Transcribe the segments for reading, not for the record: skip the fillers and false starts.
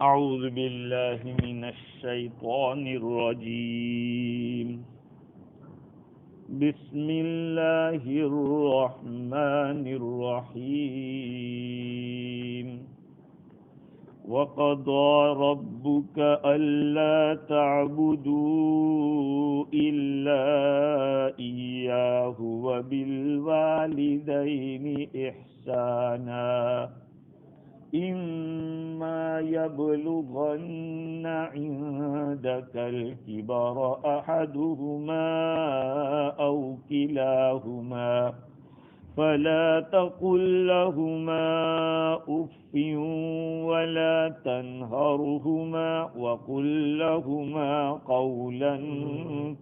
أعوذ بالله من الشيطان الرجيم. بسم الله الرحمن الرحيم. وقضى ربك ألا تعبدوا إلا إياه وبالوالدين إحسانا إما يبلغن عندك الكبر أحدهما أو كلاهما فلا تقل لهما أف ولا تنهرهما وقل لهما قولا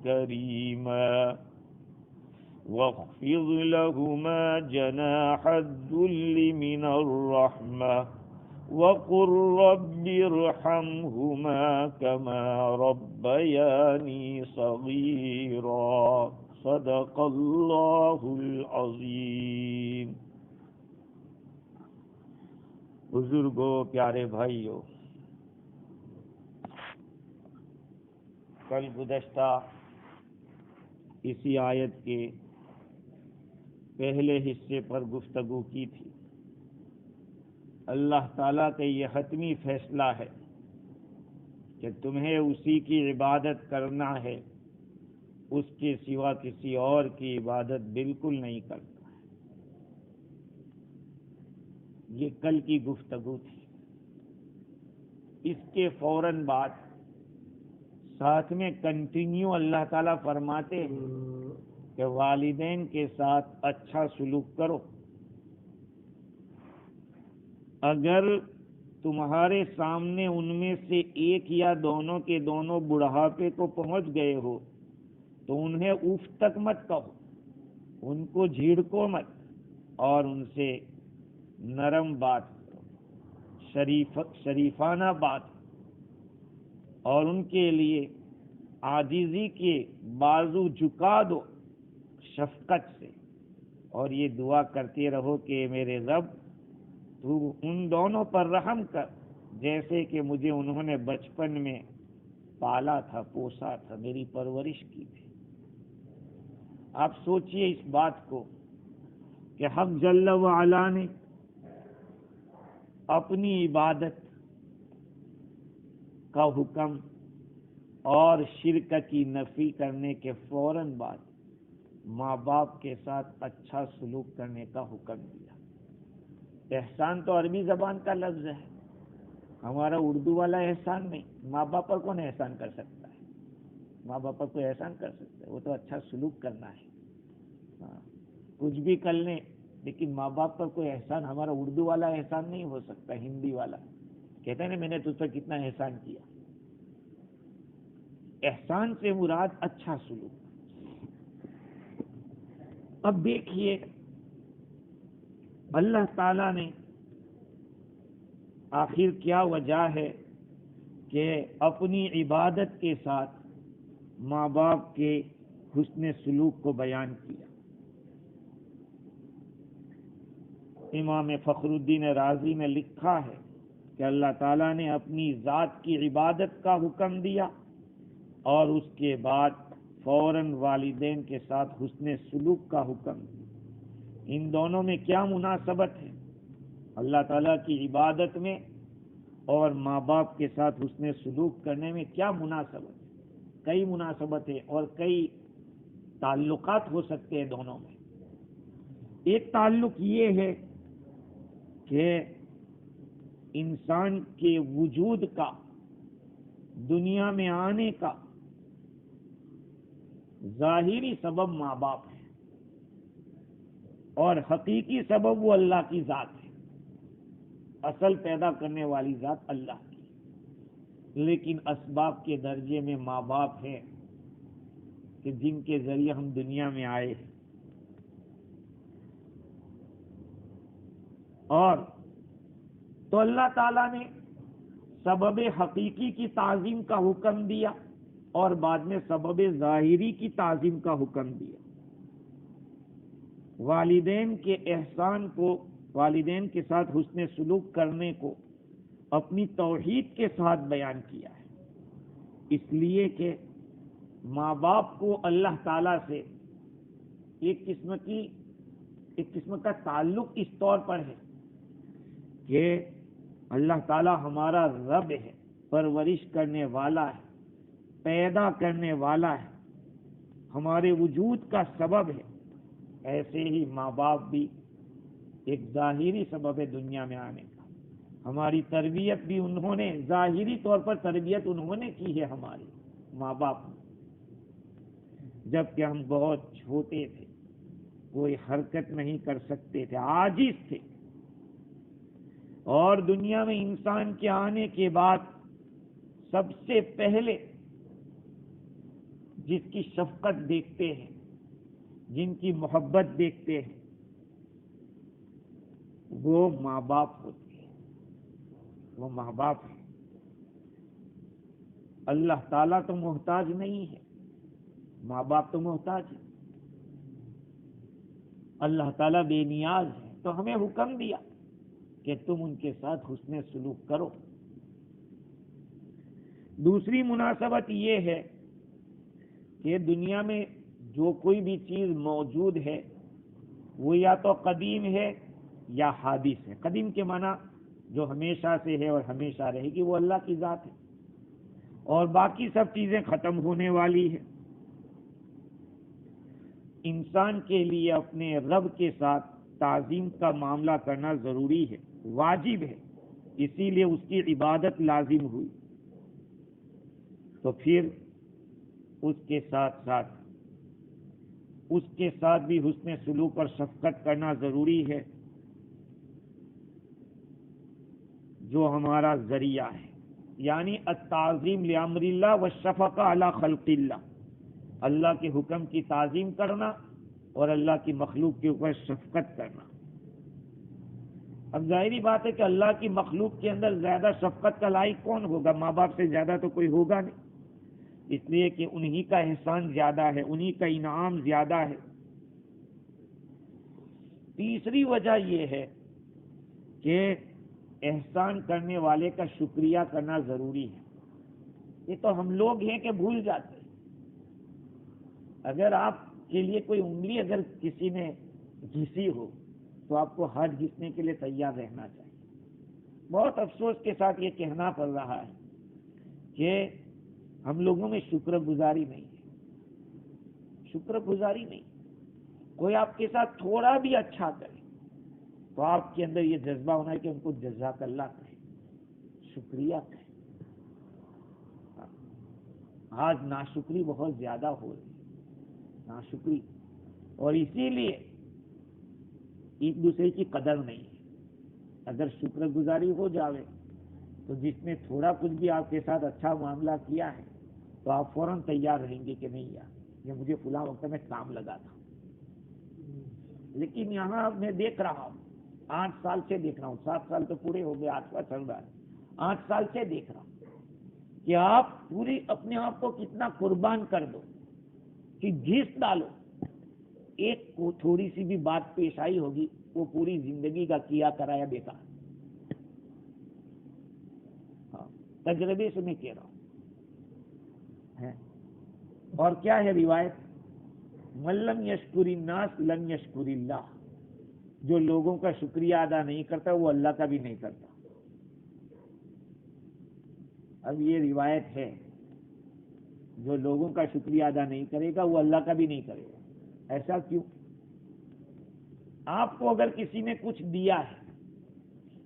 كريما واخفض لهما جناح الذل من الرحمة وقل رب ارحمهما كما ربياني صغيرا صدق اللہ العظیم. بزرگوں، پیارے بھائیوں، کل گزشتہ اسی آیت کے پہلے حصے پر گفتگو کی تھی. اللہ تعالیٰ کا یہ حتمی فیصلہ ہے کہ تمہیں اسی کی عبادت کرنا ہے، اس کے سوا کسی اور کی عبادت بالکل نہیں کرتا ہے. یہ کل کی گفتگو تھی. اس کے فوراً بعد ساتھ میں کنٹینیو اللہ تعالیٰ فرماتے ہیں کہ والدین کے ساتھ اچھا سلوک کرو. اگر تمہارے سامنے ان میں سے ایک یا دونوں کے دونوں بڑھاپے کو پہنچ گئے ہو تو انہیں اف تک مت کہو، ان کو جھیڑکو مت، اور ان سے نرم بات کرو، شریفانہ بات، اور ان کے لیے عاجزی کے بازو جھکا دو شفقت سے، اور یہ دعا کرتے رہو کہ میرے رب تو ان دونوں پر رحم کر جیسے کہ مجھے انہوں نے بچپن میں پالا تھا، پوسا تھا، میری پرورش کی تھی. آپ سوچئے اس بات کو کہ حق جل وعلا نے اپنی عبادت کا حکم اور شرک کی نفی کرنے کے فوراً بعد ماں باپ کے ساتھ اچھا سلوک کرنے کا حکم دیا. احسان تو عربی زبان کا لفظ ہے، ہمارا اردو والا احسان نہیں. ماں باپ پر کون احسان کر سکتا ہے؟ ماں باپ پر کوئی احسان کر سکتا ہے؟ وہ تو اچھا سلوک کرنا ہے. کچھ بھی کر لیں لیکن ماں باپ پر کوئی احسان، ہمارا اردو والا احسان نہیں ہو سکتا. ہندی والا کہتے ہیں نا میں نے تجھ پر کتنا احسان کیا. احسان سے مراد اچھا سلوک. اب دیکھیے اللہ تعالیٰ نے آخر کیا وجہ ہے کہ اپنی عبادت کے ساتھ ماں باپ کے حسن سلوک کو بیان کیا. امام فخر الدین رازی نے لکھا ہے کہ اللہ تعالیٰ نے اپنی ذات کی عبادت کا حکم دیا اور اس کے بعد فوراً والدین کے ساتھ حسن سلوک کا حکم دیا. ان دونوں میں کیا مناسبت ہے؟ اللہ تعالیٰ کی عبادت میں اور ماں باپ کے ساتھ حسن سلوک کرنے میں کیا مناسبت ہے؟ کئی مناسبتیں اور کئی تعلقات ہو سکتے ہیں دونوں میں. ایک تعلق یہ ہے کہ انسان کے وجود کا، دنیا میں آنے کا ظاہری سبب ماں باپ ہے اور حقیقی سبب وہ اللہ کی ذات ہے. اصل پیدا کرنے والی ذات اللہ کی، لیکن اسباب کے درجے میں ماں باپ ہے کہ جن کے ذریعے ہم دنیا میں آئے. اور تو اللہ تعالیٰ نے سبب حقیقی کی تعظیم کا حکم دیا اور بعد میں سبب ظاہری کی تعظیم کا حکم دیا. والدین کے احسان کو، والدین کے ساتھ حسن سلوک کرنے کو اپنی توحید کے ساتھ بیان کیا ہے، اس لیے کہ ماں باپ کو اللہ تعالیٰ سے ایک قسم کا تعلق اس طور پر ہے کہ اللہ تعالیٰ ہمارا رب ہے، پرورش کرنے والا ہے، پیدا کرنے والا ہے، ہمارے وجود کا سبب ہے۔ ایسے ہی ماں باپ بھی ایک ظاہری سبب ہے دنیا میں آنے کا۔ ہماری تربیت بھی انہوں نے، ظاہری طور پر تربیت انہوں نے کی ہے ہماری ماں باپ نے، جبکہ ہم بہت چھوٹے تھے، کوئی حرکت نہیں کر سکتے تھے، عاجز تھے، اور دنیا میں انسان کے آنے کے بعد سب سے پہلے جس کی شفقت دیکھتے ہیں، جن کی محبت دیکھتے ہیں، وہ ماں باپ ہوتے ہیں، وہ ماں باپ ہیں۔ اللہ تعالیٰ تو محتاج نہیں ہے، ماں باپ تو محتاج ہے۔ اللہ تعالیٰ بے نیاز ہے، تو ہمیں حکم دیا کہ تم ان کے ساتھ حسن سلوک کرو۔ دوسری مناسبت یہ ہے کہ دنیا میں جو کوئی بھی چیز موجود ہے وہ یا تو قدیم ہے یا حادث ہے۔ قدیم کے معنی جو ہمیشہ سے ہے اور ہمیشہ رہے گی، وہ اللہ کی ذات ہے، اور باقی سب چیزیں ختم ہونے والی ہے۔ انسان کے لیے اپنے رب کے ساتھ تعظیم کا معاملہ کرنا ضروری ہے، واجب ہے، اسی لیے اس کی عبادت لازم ہوئی۔ تو پھر اس کے ساتھ بھی حسن سلوک اور شفقت کرنا ضروری ہے، جو ہمارا ذریعہ ہے، یعنی التعظیم لامر اللہ والشفقہ علی خلق اللہ، اللہ کے حکم کی تعظیم کرنا اور اللہ کی مخلوق کے اوپر شفقت کرنا۔ اب ظاہری بات ہے کہ اللہ کی مخلوق کے اندر زیادہ شفقت کا لائق کون ہوگا؟ ماں باپ سے زیادہ تو کوئی ہوگا نہیں، اس لیے کہ انہی کا احسان زیادہ ہے، انہی کا انعام زیادہ ہے۔ تیسری وجہ یہ ہے کہ احسان کرنے والے کا شکریہ کرنا ضروری ہے۔ یہ تو ہم لوگ ہیں کہ بھول جاتے ہیں۔ اگر آپ کے لیے کوئی انگلی اگر کسی نے گھسی ہو تو آپ کو ہاتھ گھسنے کے لیے تیار رہنا چاہیے۔ بہت افسوس کے ساتھ یہ کہنا پڑ رہا ہے کہ ہم لوگوں میں شکر گزاری نہیں ہے، شکر گزاری نہیں۔ کوئی آپ کے ساتھ تھوڑا بھی اچھا کرے تو آپ کے اندر یہ جذبہ ہونا ہے کہ ان کو جزاک اللہ کہیں، شکریہ کہیں۔ آج ناشکری بہت زیادہ ہو رہی ہے، ناشکری، اور اسی لیے ایک دوسرے کی قدر نہیں ہے۔ اگر شکر گزاری ہو جاوے تو جس نے تھوڑا کچھ بھی آپ کے ساتھ اچھا معاملہ کیا ہے تو آپ فوراً تیار رہیں گے کہ نہیں یار، یہ مجھے فلاں وقت میں کام لگا تھا۔ لیکن یہاں میں دیکھ رہا ہوں، 8 سال سے دیکھ رہا ہوں، 7 سال تو پورے ہو گئے، 8واں چل رہا ہے، 8 سال سے دیکھ رہا ہوں کہ آپ پوری اپنے آپ کو کتنا قربان کر دو کہ گھس ڈالو، ایک کو تھوڑی سی بھی بات پیش آئی ہوگی وہ پوری زندگی کا کیا کرایا بیکار۔ ہاں، تجربے سے میں کہہ رہا ہوں۔ اور کیا ہے روایت؟ من لم یشکر الناس لم یشکر اللہ، جو لوگوں کا شکریہ ادا نہیں کرتا وہ اللہ کا بھی نہیں کرتا۔ اب یہ روایت ہے، جو لوگوں کا شکریہ ادا نہیں کرے گا وہ اللہ کا بھی نہیں کرے گا۔ ایسا کیوں؟ آپ کو اگر کسی نے کچھ دیا ہے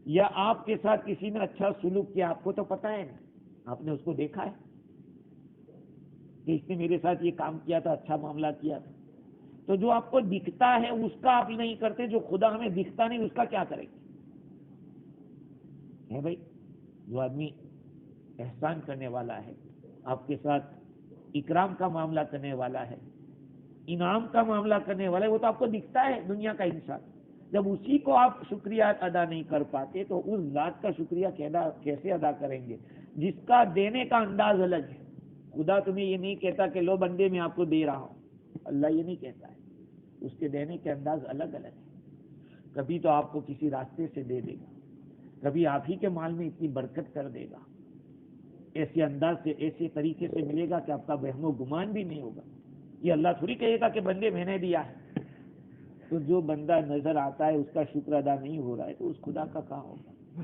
یا آپ کے ساتھ کسی نے اچھا سلوک کیا، آپ کو تو پتہ ہے نا، آپ نے اس کو دیکھا ہے کہ اس نے میرے ساتھ یہ کام کیا تھا، اچھا معاملہ کیا تھا۔ تو جو آپ کو دکھتا ہے اس کا آپ نہیں کرتے، جو خدا ہمیں دکھتا نہیں اس کا کیا کریں گے؟ ہے بھائی، جو آدمی احسان کرنے والا ہے، آپ کے ساتھ اکرام کا معاملہ کرنے والا ہے، انعام کا معاملہ کرنے والا ہے، وہ تو آپ کو دکھتا ہے دنیا کا انسان۔ جب اسی کو آپ شکریہ ادا نہیں کر پاتے تو اس ذات کا شکریہ کیسے ادا کریں گے جس کا دینے کا انداز الگ ہے؟ خدا تمہیں یہ نہیں کہتا کہ لو بندے میں آپ کو دے رہا ہوں، اللہ یہ نہیں کہتا ہے، اس کے دینے کے انداز الگ الگ ہے۔ کبھی تو آپ کو کسی راستے سے دے دے گا، کبھی آپ ہی کے مال میں اتنی برکت کر دے گا، ایسے انداز سے ایسے طریقے سے ملے گا کہ آپ کا وہم و گمان بھی نہیں ہوگا. یہ اللہ تھوڑی کہے گا کہ بندے میں نے دیا ہے. تو جو بندہ نظر آتا ہے اس کا شکر ادا نہیں ہو رہا ہے تو اس خدا کا کہاں ہوگا.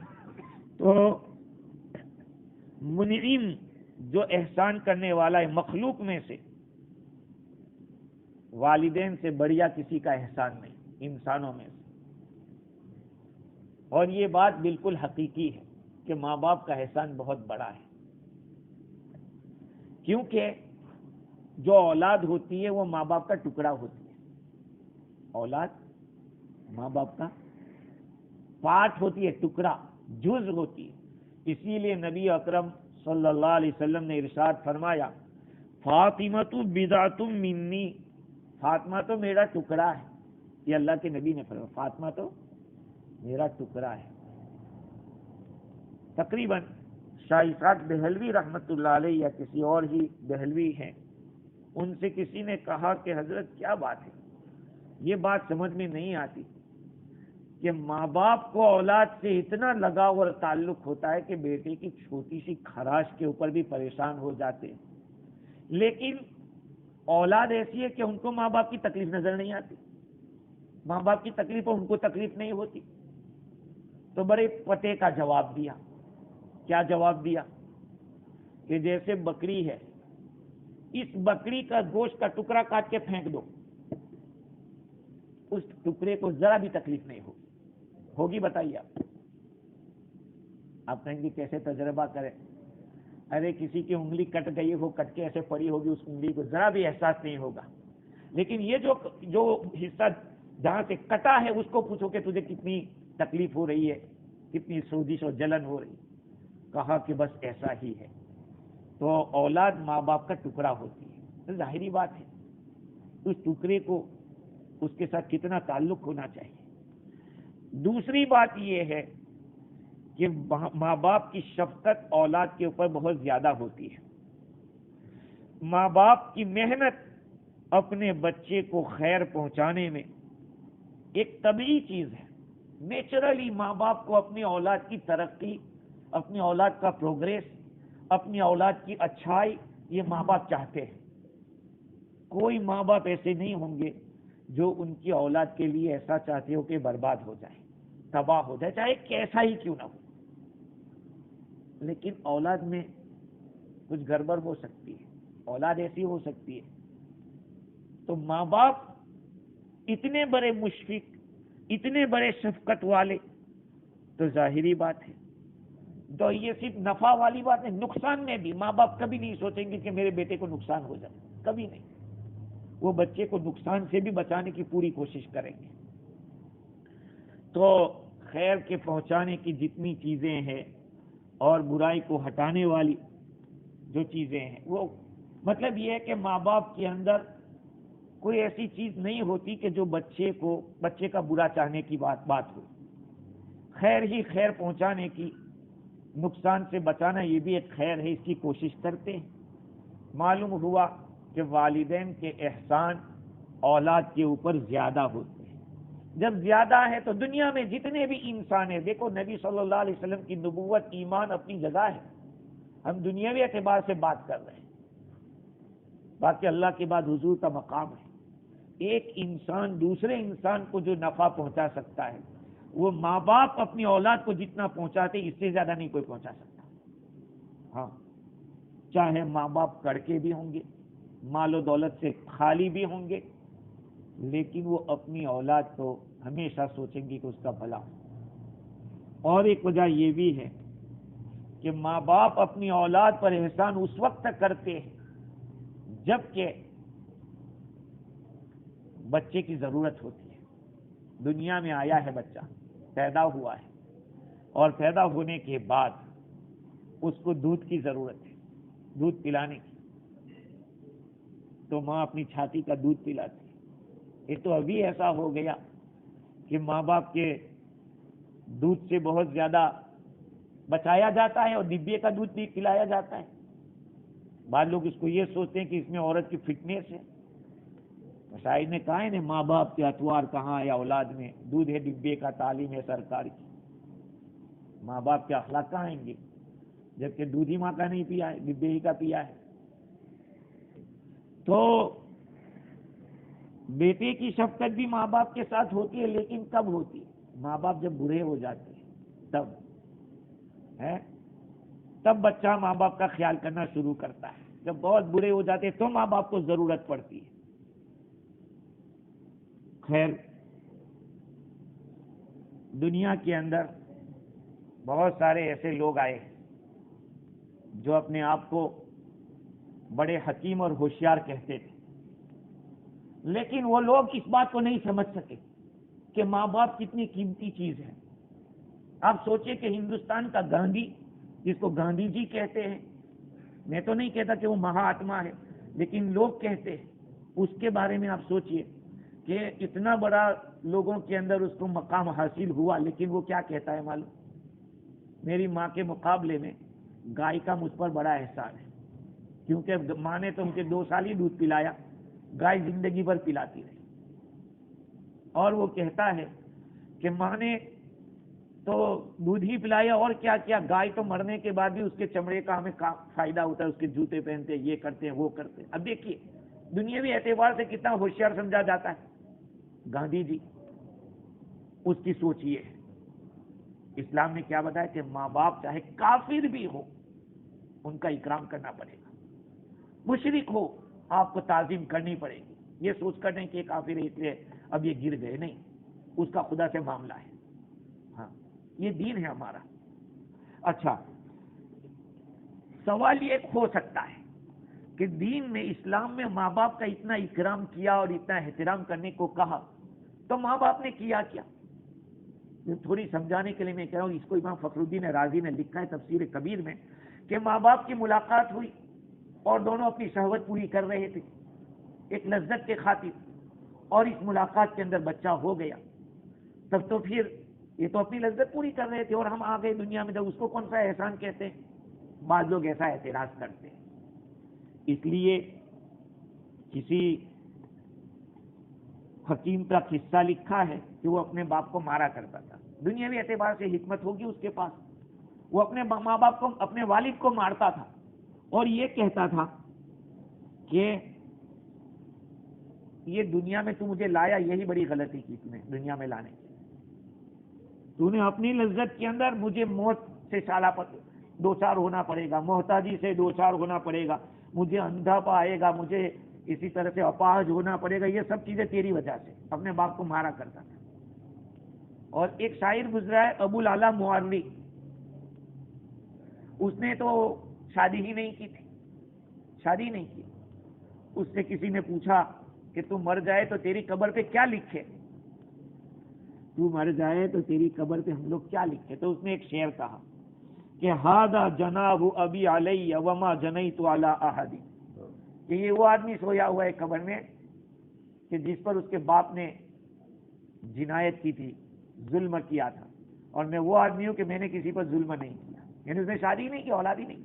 تو منعم جو احسان کرنے والا ہے مخلوق میں سے، والدین سے بڑھیا کسی کا احسان نہیں انسانوں میں سے. اور یہ بات بالکل حقیقی ہے کہ ماں باپ کا احسان بہت بڑا ہے، کیونکہ جو اولاد ہوتی ہے وہ ماں باپ کا ٹکڑا ہوتی ہے. اولاد ماں باپ کا پارٹ ہوتی ہے، ٹکڑا، جز ہوتی ہے. اسی لیے نبی اکرم صلی اللہ علیہ وسلم نے ارشاد فرمایا فاطمۃ بضعۃ منی، فاطمہ تو میرا ٹکڑا ہے. یہ اللہ کے نبی نے فرمایا فاطمہ تو میرا ٹکڑا ہے. تقریباً شاہ اسحاق دہلوی رحمۃ اللہ علیہ یا کسی اور ہی دہلوی ہیں، ان سے کسی نے کہا کہ حضرت کیا بات ہے، یہ بات سمجھ میں نہیں آتی کہ ماں باپ کو اولاد سے اتنا لگاؤ اور تعلق ہوتا ہے کہ بیٹے کی چھوٹی سی خراش کے اوپر بھی پریشان ہو جاتے ہیں، لیکن اولاد ایسی ہے کہ ان کو ماں باپ کی تکلیف نظر نہیں آتی، ماں باپ کی تکلیف ان کو تکلیف نہیں ہوتی. تو بڑے پتے کا جواب دیا. کیا جواب دیا؟ کہ جیسے بکری ہے، اس بکری کا گوشت کا ٹکڑا کاٹ کے پھینک دو، اس ٹکڑے کو ذرا بھی تکلیف نہیں ہوگی بتائیے آپ کہیں گے کیسے تجربہ کریں؟ ارے کسی کی انگلی کٹ گئی ہو، کٹ کے ایسے پڑی ہوگی، اس انگلی کو ذرا بھی احساس نہیں ہوگا. لیکن یہ جو حصہ جہاں سے کٹا ہے اس کو پوچھو کہ تجھے کتنی تکلیف ہو رہی ہے، کتنی سوزش اور جلن ہو رہی ہے. کہا کہ بس ایسا ہی ہے. تو اولاد ماں باپ کا ٹکڑا ہوتی ہے، ظاہری بات ہے اس ٹکڑے کو اس کے ساتھ کتنا تعلق ہونا چاہیے. دوسری بات یہ ہے کہ ماں باپ کی شفقت اولاد کے اوپر بہت زیادہ ہوتی ہے. ماں باپ کی محنت اپنے بچے کو خیر پہنچانے میں ایک طبیعی چیز ہے. نیچرلی ماں باپ کو اپنی اولاد کی ترقی، اپنی اولاد کا پروگریس، اپنی اولاد کی اچھائی یہ ماں باپ چاہتے ہیں. کوئی ماں باپ ایسے نہیں ہوں گے جو ان کی اولاد کے لیے ایسا چاہتے ہو کہ برباد ہو جائے، تباہ ہو جائے، چاہے کیسا ہی کیوں نہ ہو. لیکن اولاد میں کچھ گڑبڑ ہو سکتی ہے، اولاد ایسی ہو سکتی ہے. تو ماں باپ اتنے بڑے مشفق، اتنے بڑے شفقت والے، تو ظاہری بات ہے تو یہ صرف نفع والی بات ہے، نقصان میں بھی ماں باپ کبھی نہیں سوچیں گے کہ میرے بیٹے کو نقصان ہو جائے، کبھی نہیں. وہ بچے کو نقصان سے بھی بچانے کی پوری کوشش کریں گے. تو خیر کے پہنچانے کی جتنی چیزیں ہیں اور برائی کو ہٹانے والی جو چیزیں ہیں، وہ مطلب یہ ہے کہ ماں باپ کے اندر کوئی ایسی چیز نہیں ہوتی کہ جو بچے کا برا چاہنے کی بات ہو. خیر ہی خیر پہنچانے کی، نقصان سے بچانا یہ بھی ایک خیر ہے، اس کی کوشش کرتے ہیں. معلوم ہوا کہ والدین کے احسان اولاد کے اوپر زیادہ ہوتے ہیں. جب زیادہ ہے تو دنیا میں جتنے بھی انسان ہیں، دیکھو نبی صلی اللہ علیہ وسلم کی نبوت، ایمان اپنی جگہ ہے، ہم دنیاوی اعتبار سے بات کر رہے ہیں، باقی اللہ کے بعد حضور کا مقام ہے. ایک انسان دوسرے انسان کو جو نفع پہنچا سکتا ہے وہ ماں باپ اپنی اولاد کو جتنا پہنچاتے اس سے زیادہ نہیں کوئی پہنچا سکتا. ہاں، چاہے ماں باپ کڑکے بھی ہوں گے، مال و دولت سے خالی بھی ہوں گے، لیکن وہ اپنی اولاد کو ہمیشہ سوچیں گے کہ اس کا بھلا ہو. اور ایک وجہ یہ بھی ہے کہ ماں باپ اپنی اولاد پر احسان اس وقت کرتے ہیں جبکہ بچے کی ضرورت ہوتی ہے. دنیا میں آیا ہے بچہ، پیدا ہوا ہے، اور پیدا ہونے کے بعد اس کو دودھ کی ضرورت ہے، دودھ پلانے کی. تو ماں اپنی چھاتی کا دودھ پلاتی ہے. یہ تو ابھی ایسا ہو گیا کہ ماں باپ کے دودھ سے بہت زیادہ بچایا جاتا ہے اور ڈبے کا دودھ بھی پلایا جاتا ہے. بعض لوگ اس کو یہ سوچتے ہیں کہ اس میں عورت کی فٹنس ہے. شاعر نے کہا ہے نا، ماں باپ کے اتوار کہاں یا اولاد میں، دودھ ہے ڈبے کا، تعلیم ہے سرکار کی. ماں باپ کے اخلاق کہاں آئیں گے جبکہ دودھ ہی ماں کا نہیں پیا ہے، ڈبے ہی کا پیا ہے؟ تو بیٹے کی شفقت بھی ماں باپ کے ساتھ ہوتی ہے، لیکن کب ہوتی ہے؟ ماں باپ جب برے ہو جاتے ہیں تب ہے، تب بچہ ماں باپ کا خیال کرنا شروع کرتا ہے۔ جب بہت برے ہو جاتے ہیں تو ماں باپ کو ضرورت پڑتی ہے۔ خیر، دنیا کے اندر بہت سارے ایسے لوگ آئے جو اپنے آپ کو بڑے حکیم اور ہوشیار کہتے تھے، لیکن وہ لوگ اس بات کو نہیں سمجھ سکے کہ ماں باپ کتنی قیمتی چیز ہے۔ آپ سوچیں کہ ہندوستان کا گاندھی، جس کو گاندھی جی کہتے ہیں، میں تو نہیں کہتا کہ وہ مہاتما ہے، لیکن لوگ کہتے ہیں، اس کے بارے میں آپ سوچئے کہ اتنا بڑا لوگوں کے اندر اس کو مقام حاصل ہوا، لیکن وہ کیا کہتا ہے معلوم؟ میری ماں کے مقابلے میں گائے کا مجھ پر بڑا احسان ہے، کیونکہ ماں نے تو مجھے 2 سال ہی دودھ پلایا، گائے زندگی بھر پلاتی رہی۔ اور وہ کہتا ہے کہ ماں نے تو دودھ ہی پلایا اور کیا کیا، گائے تو مرنے کے بعد بھی اس کے چمڑے کا ہمیں فائدہ ہوتا ہے، اس کے جوتے پہنتے، یہ کرتے ہیں وہ کرتے ہیں۔ اب دیکھیے دنیاوی اعتبار سے کتنا ہوشیار سمجھا جاتا ہے گاندھی جی، اس کی سوچ یہ ہے۔ اسلام نے کیا بتایا کہ ماں باپ چاہے کافر بھی ہو ان کا اکرام کرنا پڑے گا، مشرک ہو آپ کو تعظیم کرنی پڑے گی۔ یہ سوچ کر نہیں کہ کافر ہے اس لیے اب یہ گر گئے، نہیں، اس کا خدا سے معاملہ ہے۔ ہاں، یہ دین ہے ہمارا۔ اچھا، سوال یہ ہو سکتا ہے کہ دین میں، اسلام میں ماں باپ کا اتنا اکرام کیا اور اتنا احترام کرنے کو کہا، تو ماں باپ نے کیا کیا؟ تھوڑی سمجھانے کے لیے میں کہہ رہا ہوں، اس کو امام فخر الدین رازی نے لکھا ہے تفسیر کبیر میں کہ ماں باپ کی ملاقات ہوئی اور دونوں اپنی شہوت پوری کر رہے تھے ایک لذت کے خاطر، اور اس ملاقات کے اندر بچہ ہو گیا، تب تو پھر یہ تو اپنی لذت پوری کر رہے تھے اور ہم آ گئے دنیا میں، تو اس کو کون سا احسان کہتے ہیں؟ بعض لوگ ایسا اعتراض کرتے ہیں۔ اس لیے کسی حکیم کا قصہ لکھا ہے کہ وہ اپنے باپ کو مارا کرتا تھا، دنیاوی اعتبار سے حکمت ہوگی اس کے پاس، وہ اپنے ماں باپ کو، اپنے والد کو مارتا تھا اور یہ کہتا تھا کہ یہ دنیا میں تو مجھے لایا، یہی بڑی غلطی کی تم نے دنیا میں لانے کی، تو نے اپنی لذت کے اندر مجھے موت سے دو چار ہونا پڑے گا، محتاجی سے دو چار ہونا پڑے گا، مجھے اندھا پائے گا، مجھے اسی طرح سے اپاہج ہونا پڑے گا، یہ سب چیزیں تیری وجہ سے۔ اپنے باپ کو مارا کرتا تھا۔ اور ایک شاعر گزرا ہے ابو الاعلی مواردی، اس نے تو شادی ہی نہیں کی تھی، شادی نہیں کی۔ اس سے کسی نے پوچھا کہ تو مر جائے تو تیری قبر پہ کیا لکھے، تو مر جائے تو تیری قبر پہ ہم لوگ کیا لکھے؟ تو اس نے ایک شعر کہا کہ ہذا جناب ابی علی وما جنیت علی احد، کہ یہ وہ آدمی سویا ہوا ہے قبر میں کہ جس پر اس کے باپ نے جنایت کی تھی، ظلم کیا تھا، اور میں وہ آدمی ہوں کہ میں نے کسی پر ظلم نہیں کیا۔ یعنی اس نے شادی نہیں کی، اولاد ہی نہیں،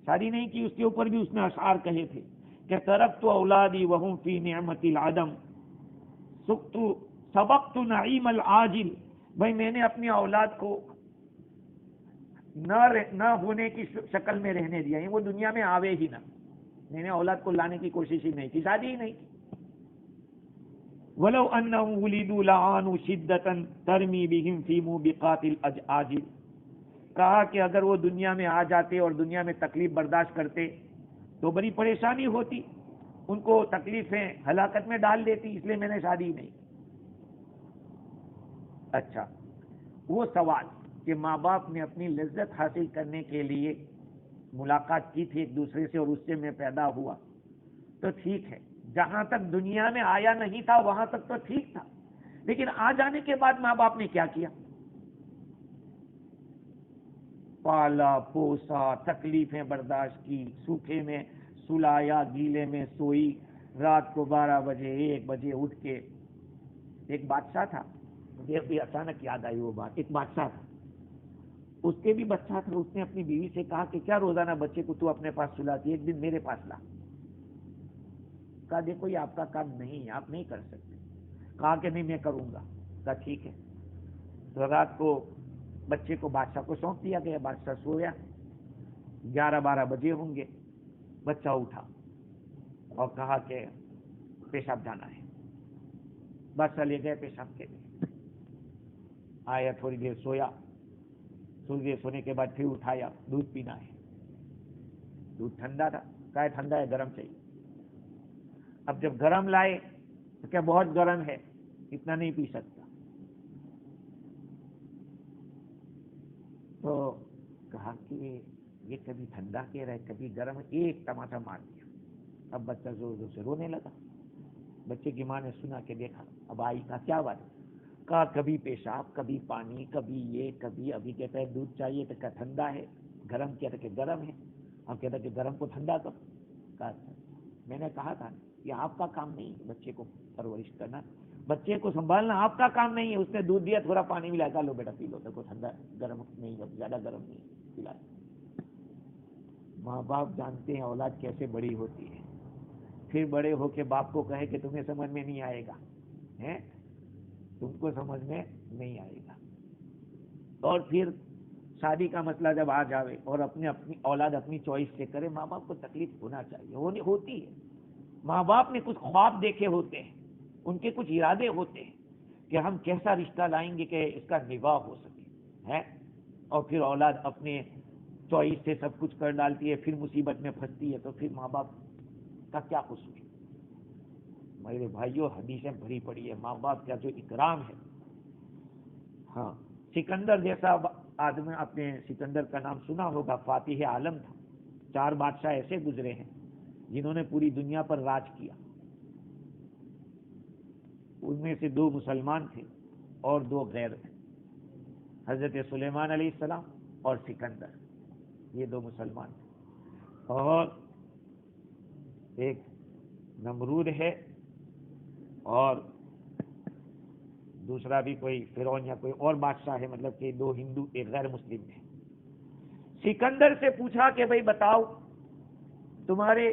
شادی نہیں کی۔ اس کے اوپر بھی اس نے اشعار کہے تھے کہ ترکت اولادی وہم فی نعمت العدم سبقت نعیم العاجل، بھائی میں نے اپنی اولاد کو نہ ہونے کی شکل میں رہنے دیا، وہ دنیا میں آوے ہی نہ، میں نے اولاد کو لانے کی کوشش ہی نہیں کی، شادی ہی نہیں کی۔ وَلَوْ أَنَّهُمْ وُلِدُوا لَعَانُوا شِدَّةً تَرْمِي بِهِمْ فِي مُوبِقَاتِ الْأَجْعَاجِلِ، کہا کہ اگر وہ دنیا میں آ جاتے اور دنیا میں تکلیف برداشت کرتے تو بڑی پریشانی ہوتی، ان کو تکلیفیں ہلاکت میں ڈال دیتی، اس لیے میں نے شادی نہیں کی۔ اچھا، وہ سوال کہ ماں باپ نے اپنی لذت حاصل کرنے کے لیے ملاقات کی تھی ایک دوسرے سے اور اس سے میں پیدا ہوا، تو ٹھیک ہے، جہاں تک دنیا میں آیا نہیں تھا وہاں تک تو ٹھیک تھا، لیکن آ جانے کے بعد ماں باپ نے کیا کیا؟ پالا پوسا، تکلیفیں برداشت کی، سوکھے میں سلایا، گیلے میں سوئی، رات کو 12 بجے 1 بجے اٹھ کے۔ ایک بادشاہ تھا، مجھے بھی اچانک یاد آئی وہ بات، ایک بادشاہ تھا، اس کے بھی بچہ تھا، اس نے اپنی بیوی سے کہا کہ کیا روزانہ بچے کو تو اپنے پاس سلاتی، ایک دن میرے پاس لا۔ کہا دیکھو یہ آپ کا کام نہیں ہے، آپ نہیں کر سکتے۔ کہا کہ نہیں میں کروں گا۔ کہا ٹھیک ہے۔ تو رات کو بچے کو بادشاہ کو سونپ دیا گیا. بادشاہ سویا, 11-12 بجے ہوں گے. بچہ اٹھا اور کہا کہ پیشاب جانا ہے. بادشاہ لے گئے پیشاب کے لیے. آیا, تھوڑی دیر سویا, تھوڑی دیر سونے کے بعد پھر اٹھایا, دودھ پینا ہے. دودھ ٹھنڈا تھا, کہا ٹھنڈا ہے, گرم چاہیے. اب جب گرم لائے تو کیا بہت گرم ہے, اتنا نہیں پی سکتا. تو کہا کہ یہ کبھی ٹھنڈا کہہ رہا ہے کبھی گرم. ایک ٹماٹر مار دیا. اب بچہ زور زور سے رونے لگا. بچے کی ماں نے سنا کہ دیکھا. اب آئی کا کیا بات ہے, کہا کبھی پیشاب, کبھی پانی, کبھی یہ, کبھی ابھی کہتا ہے دودھ چاہیے تو کہا ٹھنڈا ہے, گرم کہتا کہ گرم ہے, اب کہتا کہ گرم کو ٹھنڈا کر. کہا میں نے کہا تھا یہ آپ کا کام نہیں ہے بچے کو پرورش کرنا, بچے کو سنبھالنا آپ کا کام نہیں ہے. اس نے دودھ دیا, تھوڑا پانی ملا کر لو بیٹا پی لو, دیکھو ٹھنڈا گرم نہیں, زیادہ گرم نہیں, پلا. ماں باپ جانتے ہیں اولاد کیسے بڑی ہوتی ہے. پھر بڑے ہو کے باپ کو کہے کہ تمہیں سمجھ میں نہیں آئے گا, تم کو سمجھ میں نہیں آئے گا. اور پھر شادی کا مسئلہ جب آ جاوے اور اپنی اولاد اپنی چوائس سے کرے, ماں باپ کو تکلیف ہونا چاہیے, ہوتی ہے. ماں باپ نے کچھ خواب دیکھے ہوتے ہیں, ان کے کچھ ارادے ہوتے ہیں کہ ہم کیسا رشتہ لائیں گے کہ اس کا نباہ ہو سکے, اور پھر اولاد اپنے چوائس سے سب کچھ کر ڈالتی ہے, پھر مصیبت میں پھنستی ہے, تو پھر ماں باپ کا کیا قصور. میرے بھائیوں, حدیثیں بھری پڑی ہے, ماں باپ کا جو اکرام ہے. ہاں, سکندر جیسا آدمی, آپ نے سکندر کا نام سنا ہوگا, فاتح عالم تھا. 4 بادشاہ ایسے گزرے ہیں جنہوں نے پوری دنیا پر راج کیا. ان میں سے 2 مسلمان تھے اور 2 غیر تھے, حضرت سلیمان علیہ السلام اور سکندر. یہ 2 مسلمان تھے. اور ایک نمرود ہے اور دوسرا بھی کوئی فرعون یا کوئی اور بادشاہ ہے, مطلب کہ 2 ہندو ایک غیر مسلم تھے. سکندر سے پوچھا کہ بھئی بتاؤ تمہارے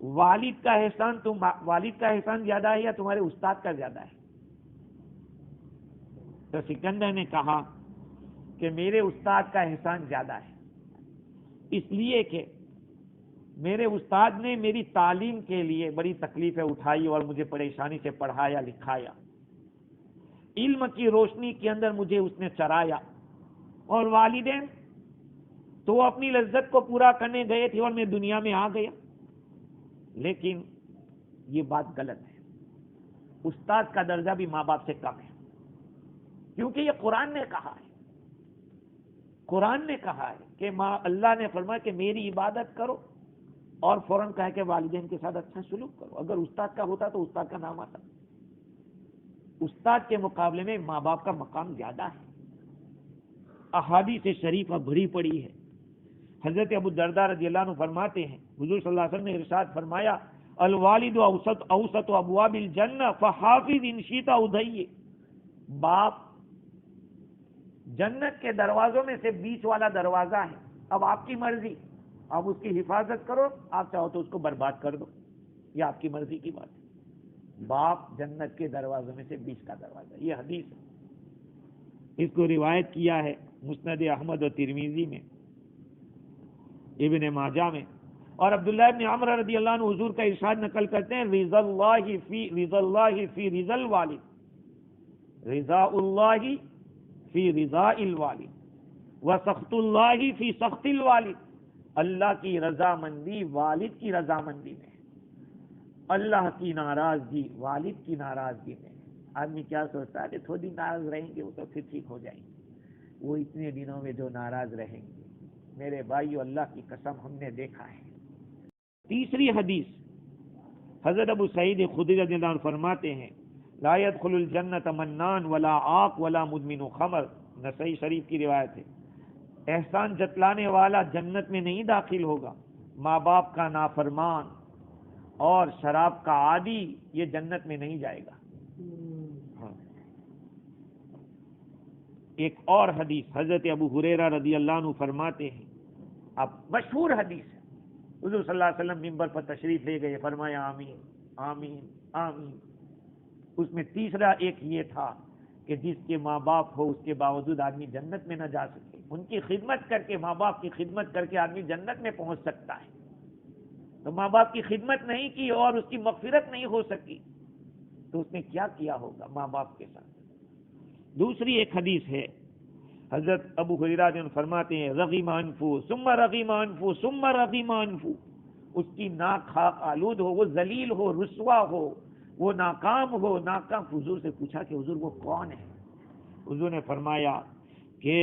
والد کا احسان زیادہ ہے یا تمہارے استاد کا زیادہ ہے؟ تو سکندر نے کہا کہ میرے استاد کا احسان زیادہ ہے, اس لیے کہ میرے استاد نے میری تعلیم کے لیے بڑی تکلیفیں اٹھائی اور مجھے پریشانی سے پڑھایا لکھایا, علم کی روشنی کے اندر مجھے اس نے چرایا. اور والدین تو اپنی لذت کو پورا کرنے گئے تھے اور میں دنیا میں آ گیا. لیکن یہ بات غلط ہے, استاد کا درجہ بھی ماں باپ سے کم ہے, کیونکہ یہ قرآن نے کہا ہے. قرآن نے کہا ہے کہ اللہ نے فرمایا کہ میری عبادت کرو, اور فوراً کہا کہ والدین کے ساتھ اچھا سلوک کرو. اگر استاد کا ہوتا تو استاد کا نام آتا. استاد کے مقابلے میں ماں باپ کا مقام زیادہ ہے. احادیث شریفہ بھری پڑی ہے. حضرت ابو الدرداء رضی اللہ عنہ فرماتے ہیں, حضور صلی اللہ علیہ وسلم نے ارشاد فرمایا, الوالد اوسط ابواب الجنہ فحافظ ان شئت ادھیہ. باپ جنت کے دروازوں میں سے بیچ والا دروازہ ہے, اب آپ کی مرضی, آپ اس کی حفاظت کرو, آپ چاہو تو اس کو برباد کر دو, یہ آپ کی مرضی کی بات ہے. باپ جنت کے دروازوں میں سے بیچ کا دروازہ, یہ حدیث ہے. اس کو روایت کیا ہے مسند احمد و ترمذی میں, ابن ماجہ میں, اور عبداللہ ابن عمر رضی اللہ عنہ حضور کا ارشاد نقل کرتے ہیں, رضا اللہ فی رضا الوالد, رضا اللہ فی رضا الوالد و سخط اللہ فی سخط الوالد. اللہ کی رضامندی والد کی رضامندی میں, اللہ کی ناراضگی والد کی ناراضگی میں. آدمی کیا سوچتا ہے کہ تھوڑی دن ناراض رہیں گے وہ تو پھر ٹھیک ہو جائیں گے, وہ اتنے دنوں میں جو ناراض رہیں گے. میرے بھائیو, اللہ کی قسم ہم نے دیکھا ہے. تیسری حدیث, حضرت ابو سعید خدری رضی اللہ عنہ فرماتے ہیں, لا يدخل الجنت منان ولا عاق ولا مدمن خمر. نسائی شریف کی روایت ہے, احسان جتلانے والا جنت میں نہیں داخل ہوگا, ماں باپ کا نافرمان اور شراب کا عادی یہ جنت میں نہیں جائے گا. ایک اور حدیث, حضرت ابو ہریرہ رضی اللہ عنہ فرماتے ہیں, اب مشہور حدیث ہے, حضور صلی اللہ علیہ وسلم منبر پر تشریف لے گئے, فرمایا آمین آمین آمین. اس میں تیسرا ایک یہ تھا کہ جس کے ماں باپ ہو اس کے باوجود آدمی جنت میں نہ جا سکے، ان کی خدمت کر کے، ماں باپ کی خدمت کر کے آدمی جنت میں پہنچ سکتا ہے، تو ماں باپ کی خدمت نہیں کی اور اس کی مغفرت نہیں ہو سکی تو اس نے کیا کیا ہوگا ماں باپ کے ساتھ۔ دوسری ایک حدیث ہے، حضرت ابو ہریرہ رضی اللہ عنہ فرماتے ہیں رغم انفو ثم رغم انفو ثم رغم انفو، اس کی ناک خاک آلود ہو، وہ ذلیل ہو، رسوا ہو، وہ ناکام ہو، ناکام۔ حضور سے پوچھا کہ حضور وہ کون ہے؟ حضور نے فرمایا کہ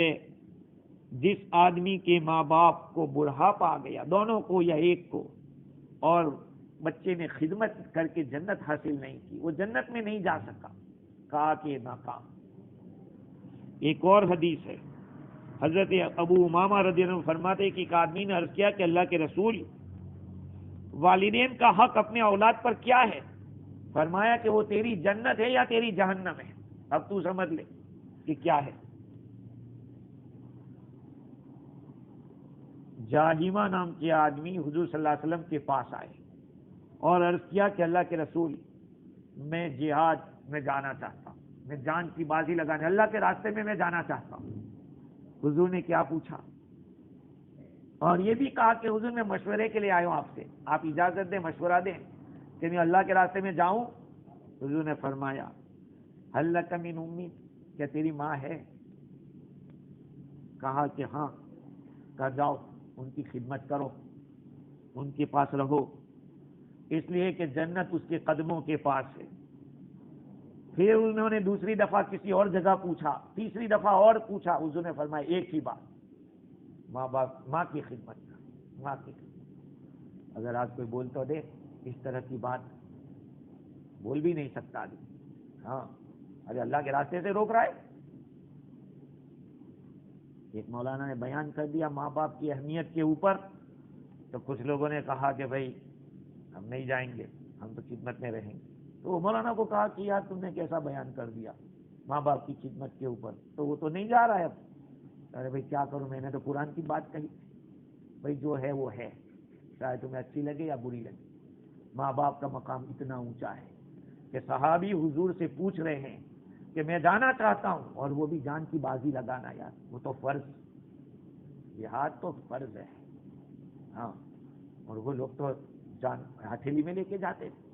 جس آدمی کے ماں باپ کو بڑھاپا آ گیا، دونوں کو یا ایک کو، اور بچے نے خدمت کر کے جنت حاصل نہیں کی، وہ جنت میں نہیں جا سکا، کہا کہ ناکام۔ ایک اور حدیث ہے، حضرت ابو امامہ رضی اللہ عنہ فرماتے ہیں کہ ایک آدمی نے عرض کیا کہ اللہ کے رسول، والدین کا حق اپنے اولاد پر کیا ہے؟ فرمایا کہ وہ تیری جنت ہے یا تیری جہنم ہے، اب تو سمجھ لے کہ کیا ہے۔ جاہیمہ نام کے آدمی حضور صلی اللہ علیہ وسلم کے پاس آئے اور عرض کیا کہ اللہ کے رسول، میں جہاد میں جانا چاہتا ہوں، میں جان کی بازی لگانے اللہ کے راستے میں جانا چاہتا ہوں۔ حضور نے کیا پوچھا؟ اور یہ بھی کہا کہ حضور میں مشورے کے لیے آیا ہوں آپ سے، آپ اجازت دیں، مشورہ دیں کہ میں اللہ کے راستے میں جاؤں۔ حضور نے فرمایا ہل لک من امی، کیا تیری ماں ہے؟ کہا کہ ہاں۔ کہا جاؤ ان کی خدمت کرو، ان کے پاس رہو، اس لیے کہ جنت اس کے قدموں کے پاس ہے۔ پھر انہوں نے دوسری دفعہ کسی اور جگہ پوچھا، تیسری دفعہ اور پوچھا، حضور نے فرمایا ایک ہی بات، ماں باپ، ماں کی خدمت کر، ماں کی خدمت۔ اگر آج کوئی بول تو دے اس طرح کی بات، بول بھی نہیں سکتا آدمی، ہاں ارے اللہ کے راستے سے روک رہا ہے۔ ایک مولانا نے بیان کر دیا ماں باپ کی اہمیت کے اوپر، تو کچھ لوگوں نے کہا کہ بھائی ہم نہیں جائیں گے، ہم تو خدمت میں رہیں گے۔ تو مولانا کو کہا کہ یار تم نے کیسا بیان کر دیا ماں باپ کی خدمت کے اوپر، تو وہ تو نہیں جا رہا ہے اب۔ ارے بھائی کیا کروں، میں نے تو قرآن کی بات کہی، بھائی جو ہے وہ ہے، چاہے تمہیں اچھی لگے یا بری لگے۔ ماں باپ کا مقام اتنا اونچا ہے کہ صحابی حضور سے پوچھ رہے ہیں کہ میں جانا چاہتا ہوں، اور وہ بھی جان کی بازی لگانا، یار وہ تو فرض، جہاد تو فرض ہے، ہاں، اور وہ لوگ تو جان ہتھیلی میں لے کے جاتے تھے۔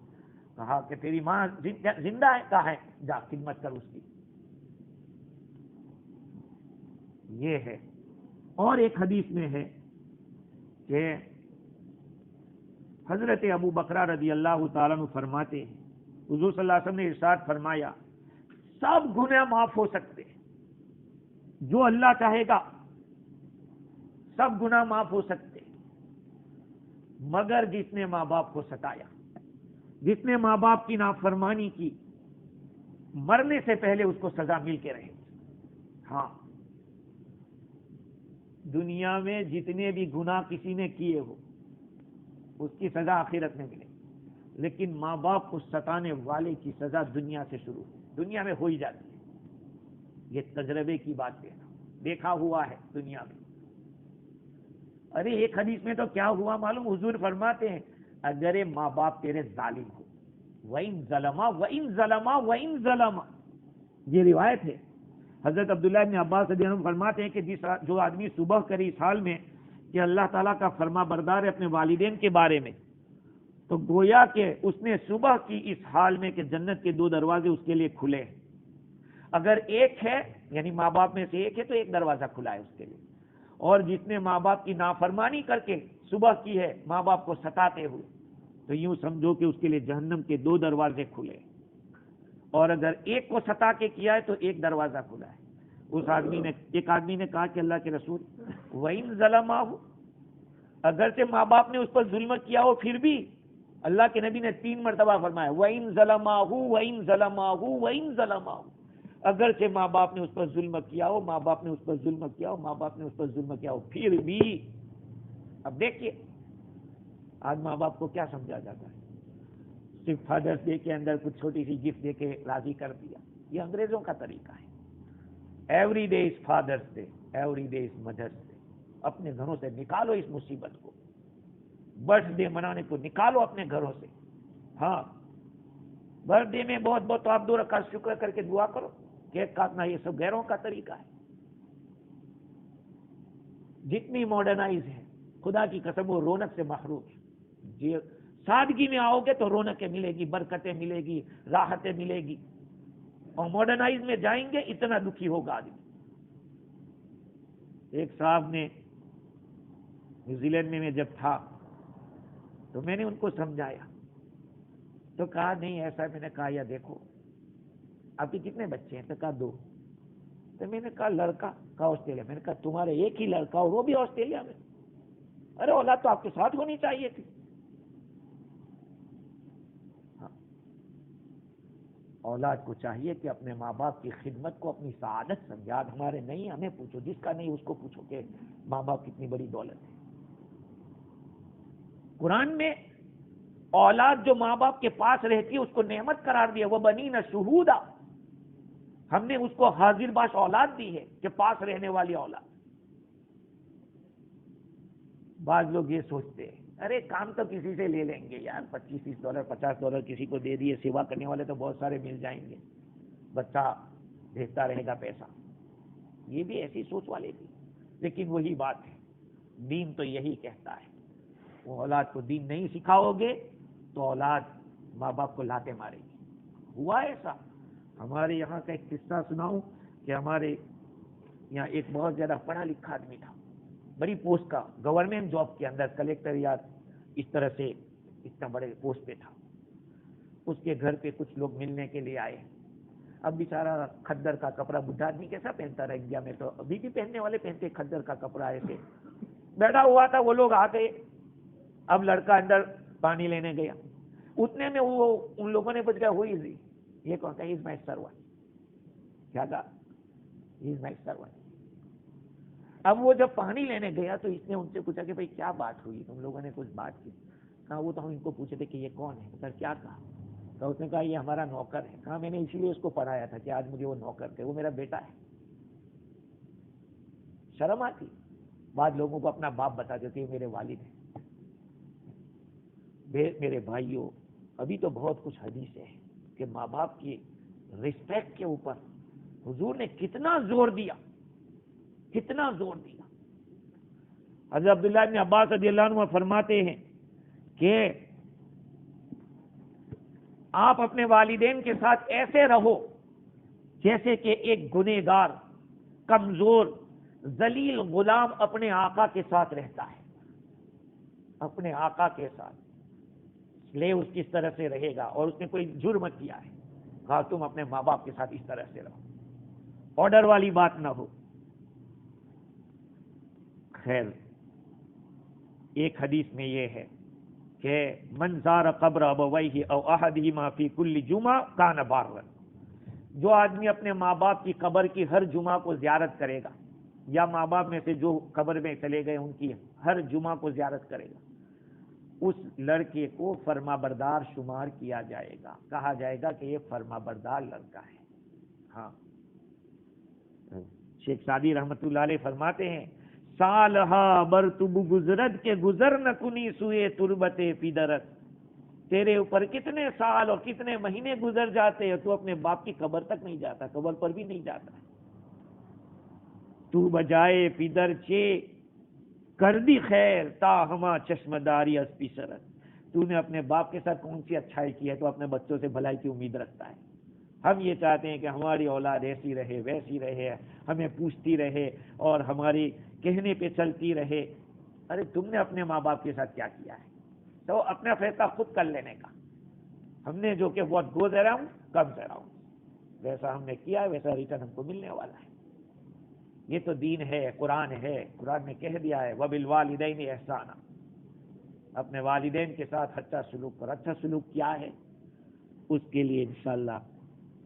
کہا کہ تیری ماں زندہ ہے؟ کہا ہے، جا خدمت کر اس کی۔ یہ ہے۔ اور ایک حدیث میں ہے کہ حضرت ابو بکر رضی اللہ تعالیٰ عنہ فرماتے ہیں، حضور صلی اللہ علیہ وسلم نے ارشاد فرمایا سب گناہ معاف ہو سکتے ہیں، جو اللہ چاہے گا سب گناہ معاف ہو سکتے ہیں، مگر جس نے ماں باپ کو ستایا، جس نے ماں باپ کی نافرمانی کی، مرنے سے پہلے اس کو سزا مل کے رہے گی۔ ہاں، دنیا میں جتنے بھی گناہ کسی نے کیے ہو اس کی سزا آخرت میں ملے، لیکن ماں باپ کو ستانے والے کی سزا دنیا سے شروع، دنیا میں ہو ہی جاتی ہے۔ یہ تجربے کی بات ہے، دیکھا ہوا ہے دنیا میں۔ ارے ایک حدیث میں تو کیا ہوا معلوم، حضور فرماتے ہیں اگر ماں باپ تیرے ظالم ہو، وَإِن ظَلَمَا وَإِن ظَلَمَا وَإِن ظَلَمَا، یہ روایت ہے۔ حضرت عبداللہ ابن عباس رضی اللہ عنہ فرماتے ہیں کہ جو آدمی صبح کرے اس حال میں کہ اللہ تعالیٰ کا فرما بردار ہے اپنے والدین کے بارے میں، تو گویا کہ اس نے صبح کی اس حال میں کہ جنت کے 2 دروازے اس کے لیے کھلے ہیں۔ اگر ایک ہے یعنی ماں باپ میں سے ایک ہے تو ایک دروازہ کھلا ہے اس کے لیے، اور جس نے ماں باپ کی نافرمانی کر کے صبح کی ہے ماں باپ کو ستاتے ہوئے، تو یوں سمجھو کہ اس کے لیے جہنم کے 2 دروازے کھلے، اور اگر ایک کو ستا کے کیا ہے تو ایک دروازہ کھلا ہے۔ اس آدمی نے، ایک آدمی نے کہا کہ اللہ کے رسول وَإِن ظَلَمَاهُ، اگرچہ ماں باپ نے اس پر ظلم کیا ہو پھر بھی، اللہ کے نبی نے 3 مرتبہ فرمایا وَإِن ظَلَمَاهُ وَإِن ظَلَمَاهُ وَإِن ظَلَمَاهُ، اگرچہ ماں باپ نے اس پر ظلم کیا ہو، ماں باپ نے اس پر ظلم کیا ہو، ماں باپ نے اس پر ظلم کیا ہو، پھر بھی۔ اب دیکھیے آج ماں باپ کو کیا سمجھا جاتا ہے، صرف فادرس ڈے کے اندر کچھ چھوٹی سی گفٹ دے کے راضی کر دیا، یہ انگریزوں کا طریقہ ہے۔ Every day is father's day, every day is mother's day. اپنے گھروں سے نکالو اس مصیبت کو، برتھ ڈے منانے کو نکالو اپنے گھروں سے۔ ہاں، برتھ ڈے میں بہت بہت آپ 2 رکعت شکر کر کے دعا کرو، کیک کاٹنا یہ سب غیروں کا طریقہ ہے. جتنی ماڈرنائز ہے خدا کی قسم وہ رونق سے محروم ہے. جی سادگی میں آؤ گے تو رونقیں ملے گی، برکتیں ملے گی، راحتیں ملے گی. اور ماڈرنائز میں جائیں گے اتنا دکھی ہوگا آدمی. ایک صاحب نے نیوزی لینڈ میں جب تھا تو میں نے ان کو سمجھایا تو کہا نہیں ایسا. میں نے کہا یا دیکھو آپ کے کتنے بچے ہیں؟ تو کہا 2. تو میں نے کہا لڑکا؟ کہا آسٹریلیا. میں نے کہا تمہارے ایک ہی لڑکا اور وہ بھی آسٹریلیا میں؟ ارے اولاد تو آپ کے ساتھ ہونی چاہیے تھی. اولاد کو چاہیے کہ اپنے ماں باپ کی خدمت کو اپنی سعادت سمجھا. ہمارے نہیں، ہمیں پوچھو، جس کا نہیں اس کو پوچھو کہ ماں باپ کتنی بڑی دولت ہے. قرآن میں اولاد جو ماں باپ کے پاس رہتی ہے اس کو نعمت قرار دیا. وہ بنین شہودا، ہم نے اس کو حاضر باش اولاد دی ہے کہ پاس رہنے والی اولاد. بعض لوگ یہ سوچتے ہیں ارے کام تو کسی سے لے لیں گے یار، $25 $50 کسی کو دے دیے، سیوا کرنے والے تو بہت سارے مل جائیں گے، بچہ بھیجتا رہے گا پیسہ. یہ بھی ایسی سوچ والے تھی. لیکن وہی بات ہے، دین تو یہی کہتا ہے وہ اولاد کو دین نہیں سکھاؤ گے تو اولاد ماں باپ کو لاتے مارے گی. ہوا ایسا. ہمارے یہاں کا ایک قصہ سناؤں کہ ہمارے یہاں ایک بہت زیادہ پڑھا لکھا آدمی تھا، بڑی پوسٹ کا، گورنمنٹ جاب کے اندر کلیکٹر یا اس طرح سے اتنا بڑے پوسٹ پہ تھا. اس کے گھر پہ کچھ لوگ ملنے کے لیے آئے. اب بیچارہ کھدر کا کپڑا بڈھا آدمی کیسا پہنتا رہا، انڈیا میں تو ابھی بھی پہننے والے پہنتے کھدر کا کپڑا ایسے بیٹھا ہوا تھا. وہ لوگ آ گئے. اب لڑکا اندر پانی لینے گیا. اتنے میں وہ ان لوگوں نے پوچھ گیا ہوئی زی، یہ کون سا؟ از مائی سروانٹ. کیا کہا؟ از مائی سروانٹ. اب وہ جب پانی لینے گیا تو اس نے ان سے پوچھا کہ بھئی کیا بات ہوئی، تم لوگوں نے کچھ بات کی؟ کہا وہ تو ہم ان کو پوچھے تھے کہ یہ کون ہے. سر کیا کہا؟ تو اس نے کہا یہ ہمارا نوکر ہے. کہا میں نے اسی لیے اس کو پڑھایا تھا کہ آج مجھے وہ نوکر تھے، وہ میرا بیٹا ہے. شرم آتی. بعض لوگوں کو اپنا باپ بتا دیتے ہیں میرے والد ہیں. میرے بھائیوں ابھی تو بہت کچھ حدیث ہے کہ ماں باپ کی رسپیکٹ کے اوپر حضور نے کتنا زور دیا، کتنا زور دیا. حضرت عبداللہ بن عباس رضی اللہ عنہ فرماتے ہیں کہ آپ اپنے والدین کے ساتھ ایسے رہو جیسے کہ ایک گنہگار کمزور ذلیل غلام اپنے آقا کے ساتھ رہتا ہے. اپنے آقا کے ساتھ اس کس طرح سے رہے گا اور اس نے کوئی جرم کیا ہے، کہا تم اپنے ماں باپ کے ساتھ اس طرح سے رہو، آرڈر والی بات نہ ہو. خیر ایک حدیث میں یہ ہے کہ من زار قبر ابویہ او احدہما فی کل جمعہ کان بارا. جو آدمی اپنے ماں باپ کی قبر کی ہر جمعہ کو زیارت کرے گا، یا ماں باپ میں سے جو قبر میں چلے گئے ان کی ہر جمعہ کو زیارت کرے گا، اس لڑکے کو فرما بردار شمار کیا جائے گا. کہا جائے گا کہ یہ فرما بردار لڑکا ہے. ہاں شیخ سعدی رحمت اللہ علیہ فرماتے ہیں سالہا برتب گزرد کے گزر نہ کنی سوئے تربت پیدرت. تیرے اوپر کتنے سال اور کتنے مہینے گزر جاتے ہیں، تو اپنے باپ کی قبر تک نہیں جاتا، قبر پر بھی نہیں جاتا. تو بجائے پیدر چے کر دی خیر تا ہما چشم داری از پیسرت. تو نے اپنے باپ کے ساتھ کون سی اچھائی کی ہے تو اپنے بچوں سے بھلائی کی امید رکھتا ہے. ہم یہ چاہتے ہیں کہ ہماری اولاد ایسی رہے ویسی رہے، ہمیں پوچھتی رہے اور ہماری کہنے پہ چلتی رہے. ارے تم نے اپنے ماں باپ کے ساتھ کیا کیا ہے؟ تو اپنا فیصلہ خود کر لینے کا. ہم نے جو کہ what goes around comes around, ویسا ہم نے کیا ویسا ریٹرن ہم کو ملنے والا ہے. یہ تو دین ہے، قرآن ہے. قرآن نے کہہ دیا ہے وَبِالْوَالِدَيْنِ احسانا. اپنے والدین کے ساتھ اچھا سلوک پر. اچھا سلوک کیا ہے اس کے لیے انشاءاللہ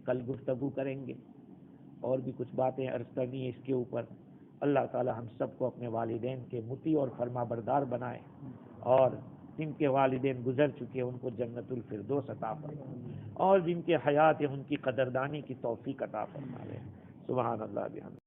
کل گفتگو کریں گے، اور بھی کچھ باتیں عرض کرنی ہے اس کے اوپر. اللہ تعالی ہم سب کو اپنے والدین کے مطیع اور فرما بردار بنائے، اور جن کے والدین گزر چکے ان کو جنت الفردوس عطا فرمائے، اور جن کے حیات ہیں ان کی قدردانی کی توفیق عطا فرمائے. سبحان اللہ بحمدہ.